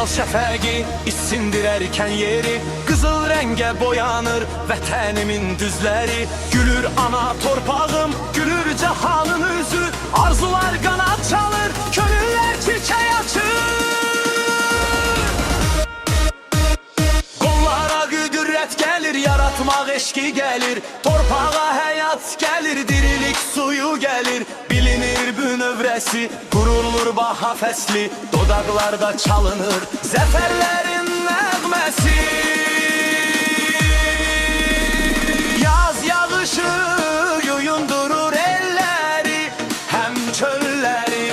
Hilal şəfəqi isindirərkən yeri, qızıl rəngə boyanır vətənimin düzləri. Gülür ana torpağım, gülür cahanın üzü, arzular qanad çalır, könüllər çiçək açır. Qollara qüdrət gəlir, yaratmaq eşqi gəlir, torpağa həyat gəlir, dirilik suyu gəlir. Bilinir bu növrəsi, qurulur baha fəsli, dodaqlarda çalınır zəfərlərin nəğməsi. Yaz yağışı yuyundurur elləri, həm çölləri.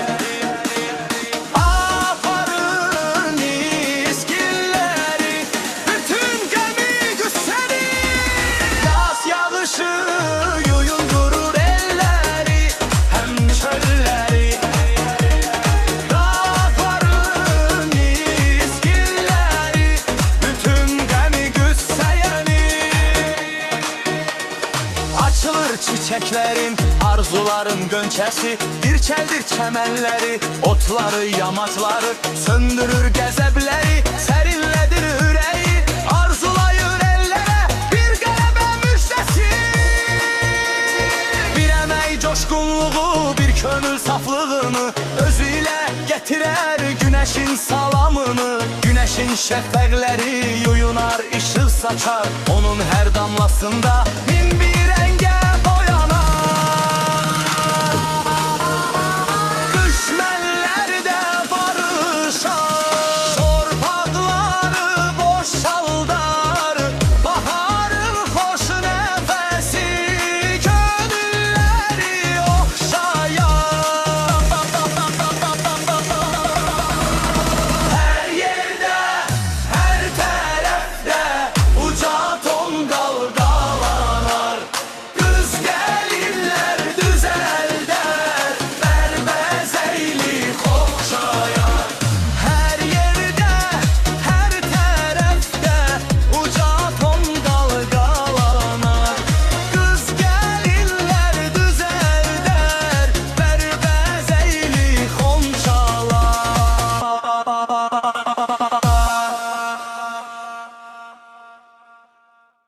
Aparır nizgilləri, bütün qəmi qüssəni. Yaz yağışı yuyundurur elləri, həm çölləri. Aparır nizgilləri, bütün qəmi qüssəni. Açılır çiçəklərin, arzuların gönçəsi, dirçəldir çəmənləri, otları, yamacları, söndürür qəzəbləri, sərinlədir ürəyi, arzulayır ellərə bir qələbə müjdəsi. Bir əmək coşqunluğu, bir könül saflığını özü ilə gətirər günəşin salamını. Günəşin şəfəqləri yuyunar, işıq saçar, onun hər damlasında min bir